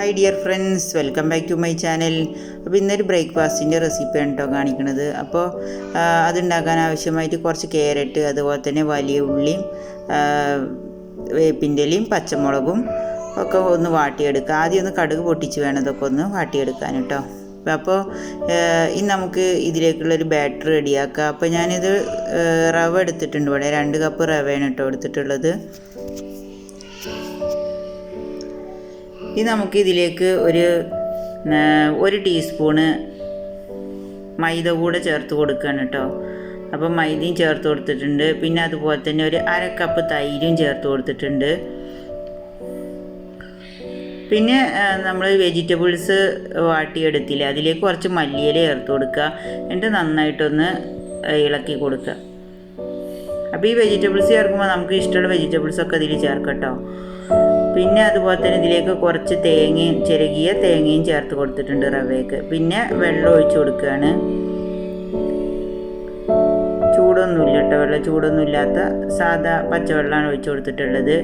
Hi dear friends, welcome back to my channel. അപ്പോൾ ഇന്നൊരു ബ്രേക്ക്ഫാസ്റ്റിൻ്റെ റെസിപ്പിയാണ് കേട്ടോ കാണിക്കുന്നത്. അപ്പോൾ അതുണ്ടാക്കാൻ ആവശ്യമായിട്ട് കുറച്ച് ക്യാരറ്റ്, അതുപോലെ തന്നെ വലിയ ഉള്ളിയും വേപ്പിൻ്റെ ഇലയും പച്ചമുളകും ഒക്കെ ഒന്ന് വാട്ടിയെടുക്കുക. ആദ്യം ഒന്ന് കടുക് പൊട്ടിച്ച് വേണം ഇതൊക്കെ ഒന്ന് വാട്ടിയെടുക്കാൻ കേട്ടോ. അപ്പോൾ ഇനി നമുക്ക് ഇതിലേക്കുള്ളൊരു ബാറ്റർ റെഡിയാക്കാം. അപ്പോൾ ഞാനിത് റവ എടുത്തിട്ടുണ്ട്. ഇവിടെ 2 കപ്പ് റവയാണ് കേട്ടോ എടുത്തിട്ടുള്ളത്. ഇനി നമുക്ക് ഇതിലേക്ക് ഒരു ടീസ്പൂണ് മൈദ കൂടെ ചേർത്ത് കൊടുക്കുകയാണ് കേട്ടോ. അപ്പോൾ മൈദയും ചേർത്ത് കൊടുത്തിട്ടുണ്ട്. പിന്നെ അതുപോലെ തന്നെ ഒരു 1/2 കപ്പ് തൈരും ചേർത്ത് കൊടുത്തിട്ടുണ്ട്. പിന്നെ നമ്മൾ വെജിറ്റബിൾസ് വാട്ടിയെടുത്തില്ല, അതിലേക്ക് കുറച്ച് മല്ലിയില ചേർത്ത് കൊടുക്കുക. എന്നിട്ട് നന്നായിട്ടൊന്ന് ഇളക്കി കൊടുക്കുക. അപ്പോൾ ഈ വെജിറ്റബിൾസ് ചേർക്കുമ്പോൾ നമുക്ക് ഇഷ്ടമുള്ള വെജിറ്റബിൾസൊക്കെ ഇതിൽ ചേർക്കാം കേട്ടോ. പിന്നെ അതുപോലെ തന്നെ ഇതിലേക്ക് കുറച്ച് ചിരകിയ തേങ്ങയും ചേർത്ത് കൊടുത്തിട്ടുണ്ട് റവയ്ക്ക്. പിന്നെ വെള്ളം ഒഴിച്ച് കൊടുക്കുകയാണ്. ചൂടൊന്നുമില്ല കേട്ടോ, ചൂടൊന്നുമില്ലാത്ത സാധാ പച്ചവെള്ളമാണ് ഒഴിച്ച് കൊടുത്തിട്ടുള്ളത്.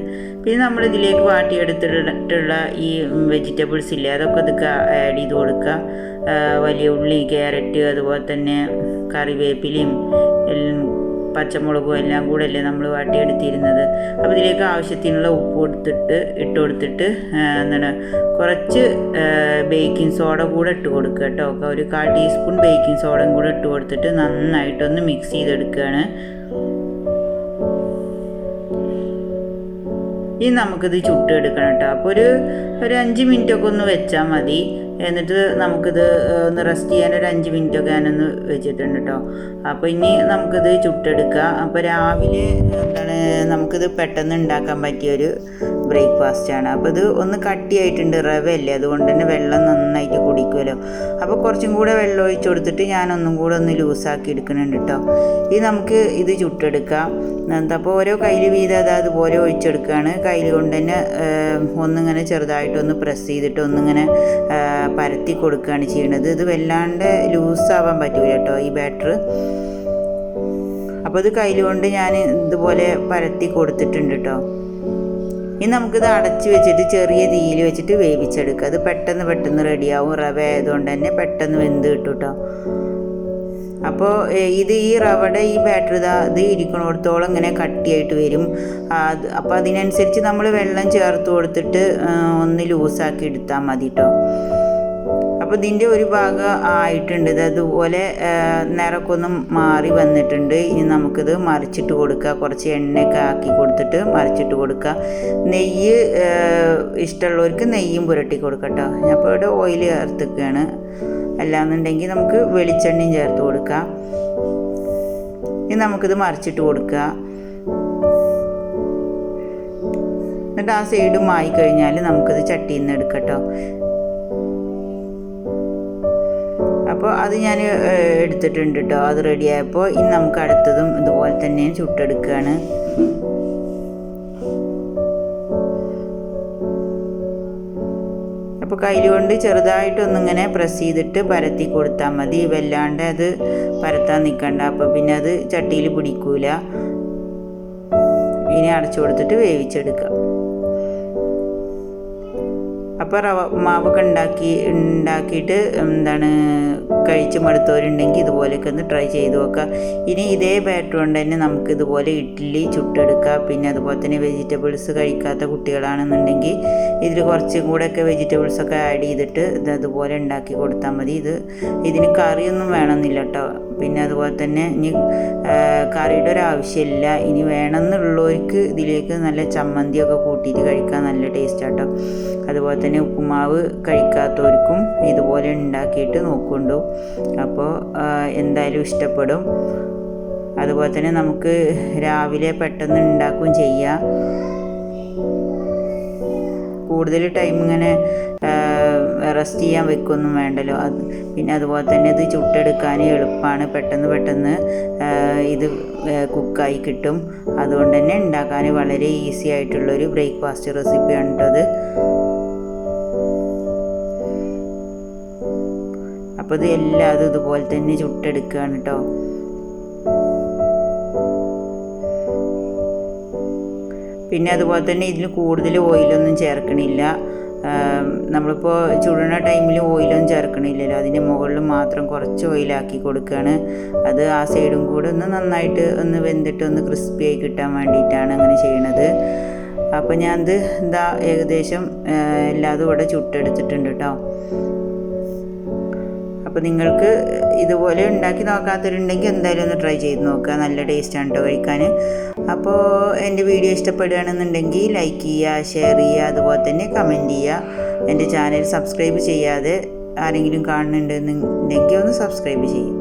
പിന്നെ നമ്മൾ ഇതിലേക്ക് വാട്ടിയെടുത്തിട്ടുള്ള ഈ വെജിറ്റബിൾസ് ഇല്ലേ, അതൊക്കെ ഇതൊക്കെ ആഡ് ചെയ്ത് കൊടുക്കുക. വലിയ ഉള്ളി, ക്യാരറ്റ്, അതുപോലെ തന്നെ കറിവേപ്പിലയും പച്ചമുളകും എല്ലാം കൂടെ അല്ലേ നമ്മൾ വാട്ടിയെടുത്തിരുന്നത്. അപ്പോൾ ഇതിലേക്ക് ആവശ്യത്തിനുള്ള ഉപ്പ് ഇട്ട് കൊടുത്തിട്ട് കുറച്ച് ബേക്കിംഗ് സോഡ കൂടെ ഇട്ട് കൊടുക്കുക കേട്ടോ. ഒരു 1/4 ടീസ്പൂൺ ബേക്കിംഗ് സോഡയും കൂടെ ഇട്ട് കൊടുത്തിട്ട് നന്നായിട്ടൊന്ന് മിക്സ് ചെയ്തെടുക്കുകയാണ്. ഇനി നമുക്കിത് ചുട്ടെടുക്കണം കേട്ടോ. അപ്പോൾ ഒരു 5 മിനിറ്റൊക്കെ ഒന്ന് വെച്ചാൽ മതി. എന്നിട്ട് നമുക്കിത് ഒന്ന് റെസ്റ്റ് ചെയ്യാൻ ഒരു 5 മിനിറ്റൊക്കെ ഞാനൊന്ന് വെച്ചിട്ടുണ്ട് കേട്ടോ. അപ്പോൾ ഇനി നമുക്കിത് ചുട്ടെടുക്കാം. അപ്പോൾ രാവിലെ നമുക്കിത് പെട്ടെന്ന് ഉണ്ടാക്കാൻ പറ്റിയൊരു ബ്രേക്ക്ഫാസ്റ്റാണ്. അപ്പോൾ ഇത് ഒന്ന് കട്ടിയായിട്ടുണ്ട്, റവയല്ലേ, അതുകൊണ്ട് തന്നെ വെള്ളം നന്നായിട്ട് കുടിക്കുമല്ലോ. അപ്പോൾ കുറച്ചും കൂടെ വെള്ളം ഒഴിച്ച് കൊടുത്തിട്ട് ഞാനൊന്നും കൂടെ ഒന്ന് ലൂസാക്കി എടുക്കുന്നുണ്ട് കേട്ടോ. ഇത് നമുക്ക് ഇത് ചുട്ടെടുക്കാം. അപ്പോൾ ഓരോ കയ്യിൽ വീതം അതുപോലെ ഒഴിച്ചെടുക്കുകയാണ്. കയ്യിൽ കൊണ്ട് തന്നെ ഒന്നിങ്ങനെ ചെറുതായിട്ടൊന്ന് പ്രസ് ചെയ്തിട്ട് ഒന്നിങ്ങനെ പരത്തി കൊടുക്കുകയാണ് ചെയ്യുന്നത്. ഇത് വല്ലാണ്ട് ലൂസാവാൻ പറ്റൂല കേട്ടോ ഈ ബാറ്റർ. അപ്പോൾ ഇത് കയ്യിൽ കൊണ്ട് ഞാൻ ഇതുപോലെ പരത്തി കൊടുത്തിട്ടുണ്ട് കേട്ടോ. ഇനി നമുക്കിത് അടച്ച് വെച്ചിട്ട് ചെറിയ തീയിൽ വെച്ചിട്ട് വേവിച്ചെടുക്കുക. അത് പെട്ടെന്ന് റെഡിയാവും. റവ ആയതുകൊണ്ട് തന്നെ പെട്ടെന്ന് വെന്ത് കിട്ടും കേട്ടോ. അപ്പോൾ ഈ റവയുടെ ഈ ബാറ്റർ ഇത് ഇരിക്കണോടത്തോളം ഇങ്ങനെ കട്ടിയായിട്ട് വരും. അപ്പോൾ അതിനനുസരിച്ച് നമ്മൾ വെള്ളം ചേർത്ത് കൊടുത്തിട്ട് ഒന്ന് ലൂസാക്കി എടുത്താൽ മതി കേട്ടോ. അപ്പോൾ ഇതിൻ്റെ ഒരു ഭാഗം ആയിട്ടുണ്ട്. ഇത് അതുപോലെ നിറമൊക്കെ ഒന്ന് മാറി വന്നിട്ടുണ്ട്. ഇനി നമുക്കിത് മറിച്ചിട്ട് കൊടുക്കുക. കുറച്ച് എണ്ണയൊക്കെ ആക്കി കൊടുത്തിട്ട് മറിച്ചിട്ട് കൊടുക്കുക. നെയ്യ് ഇഷ്ടമുള്ളവർക്ക് നെയ്യും പുരട്ടി കൊടുക്കാം കേട്ടോ. ഞാൻ ഇപ്പോൾ ഇവിടെ ഓയിൽ ചേർത്തിക്കുകയാണ്. അല്ലാന്നുണ്ടെങ്കിൽ നമുക്ക് വെളിച്ചെണ്ണയും ചേർത്ത് കൊടുക്കാം. ഇനി നമുക്കിത് മറിച്ചിട്ട് കൊടുക്കുക. എന്നിട്ട് ആ സൈഡും ആയി കഴിഞ്ഞാൽ നമുക്കിത് ചട്ടിയിൽ നിന്ന് എടുക്കാം കേട്ടോ. അപ്പോൾ അത് ഞാൻ എടുത്തിട്ടുണ്ട് കേട്ടോ. അത് റെഡിയായപ്പോൾ ഇനി നമുക്ക് അടുത്തതും ഇതുപോലെ തന്നെ ചുട്ടെടുക്കുകയാണ്. അപ്പോൾ കയ്യിൽ കൊണ്ട് ചെറുതായിട്ടൊന്നിങ്ങനെ പ്രസ് ചെയ്തിട്ട് പരത്തി കൊടുത്താൽ മതി. വല്ലാണ്ട് അത് പരത്താൻ നിൽക്കണ്ട. അപ്പോൾ പിന്നെ അത് ചട്ടിയിൽ പിടിക്കൂല. ഇനി അടച്ചു കൊടുത്തിട്ട് വേവിച്ചെടുക്കാം. അപ്പോൾ മാവൊക്കെ ഉണ്ടാക്കിയിട്ട് കഴിച്ച് മടുത്തവരുണ്ടെങ്കിൽ ഇതുപോലെയൊക്കെ ഒന്ന് ട്രൈ ചെയ്ത് നോക്കുക. ഇനി ഇതേ ബാറ്റർ കൊണ്ട് തന്നെ നമുക്ക് ഇതുപോലെ ഇഡ്ഡലി ചുട്ടെടുക്കുക. പിന്നെ അതുപോലെ തന്നെ വെജിറ്റബിൾസ് കഴിക്കാത്ത കുട്ടികളാണെന്നുണ്ടെങ്കിൽ ഇതിൽ കുറച്ചും കൂടെയൊക്കെ വെജിറ്റബിൾസൊക്കെ ആഡ് ചെയ്തിട്ട് അതുപോലെ ഉണ്ടാക്കി കൊടുത്താൽ മതി. ഇതിന് കറിയൊന്നും വേണമെന്നില്ല കേട്ടോ. പിന്നെ അതുപോലെ തന്നെ ഇനി കറിയുടെ ഒരു ആവശ്യമില്ല. ഇനി വേണമെന്നുള്ളവർക്ക് ഇതിലേക്ക് നല്ല ചമ്മന്തിയൊക്കെ കൂട്ടിയിട്ട് കഴിക്കാൻ നല്ല ടേസ്റ്റ് കേട്ടോ. അതുപോലെ തന്നെ ഉപ്പുമാവ് കഴിക്കാത്തവർക്കും ഇതുപോലെ ഉണ്ടാക്കിയിട്ട് നോക്കുന്നുണ്ടോ. അപ്പോൾ എന്തായാലും ഇഷ്ടപ്പെടും. അതുപോലെ തന്നെ നമുക്ക് രാവിലെ പെട്ടെന്ന് ഉണ്ടാക്കുകയും ചെയ്യാം. കൂടുതൽ ടൈം ഇങ്ങനെ റെസ്റ്റ് ചെയ്യാൻ വെക്കൊന്നും വേണ്ടല്ലോ. പിന്നെ അതുപോലെ തന്നെ ഇത് ചുട്ടെടുക്കാൻ എളുപ്പമാണ്. പെട്ടെന്ന് ഇത് കുക്കായി കിട്ടും. അതുകൊണ്ട് തന്നെ ഉണ്ടാക്കാൻ വളരെ ഈസി ആയിട്ടുള്ളൊരു ബ്രേക്ക്ഫാസ്റ്റ് റെസിപ്പിയാണ് കേട്ടോ അത്. അപ്പോൾ ഇത് എല്ലാം ഇതുപോലെ തന്നെ ചുട്ടെടുക്കുകയാണ് കേട്ടോ. പിന്നെ അതുപോലെ തന്നെ ഇതിൽ കൂടുതൽ ഓയിലൊന്നും ചേർക്കണില്ല. നമ്മളിപ്പോൾ ചുടുന്ന ടൈമിൽ ഓയിലൊന്നും ചേർക്കണില്ലല്ലോ, അതിൻ്റെ മുകളിൽ മാത്രം കുറച്ച് ഓയിലാക്കി കൊടുക്കുകയാണ്. അത് ആ സൈഡും കൂടെ ഒന്ന് നന്നായിട്ട് ഒന്ന് വെന്തിട്ട് ഒന്ന് ക്രിസ്പി ആയി കിട്ടാൻ വേണ്ടിയിട്ടാണ് അങ്ങനെ ചെയ്യണത്. അപ്പോൾ ഞാനത് എന്താ ഏകദേശം എല്ലാതും ഇവിടെ ചുട്ടെടുത്തിട്ടുണ്ട് കേട്ടോ. അപ്പോൾ നിങ്ങൾക്ക് ഇതുപോലെ ഉണ്ടാക്കി നോക്കാത്തവരുണ്ടെങ്കിൽ എന്തായാലും ഒന്ന് ട്രൈ ചെയ്ത് നോക്കുക. നല്ല ടേസ്റ്റാണ് കേട്ടോ കഴിക്കാൻ. അപ്പോൾ എൻ്റെ വീഡിയോ ഇഷ്ടപ്പെടുകയാണെന്നുണ്ടെങ്കിൽ ലൈക്ക് ചെയ്യുക, ഷെയർ ചെയ്യുക, അതുപോലെ തന്നെ കമൻറ്റ് ചെയ്യുക. എൻ്റെ ചാനൽ സബ്സ്ക്രൈബ് ചെയ്യാതെ ആരെങ്കിലും കാണുന്നുണ്ടെന്നുണ്ടെങ്കിൽ ഒന്ന് സബ്സ്ക്രൈബ് ചെയ്യുക.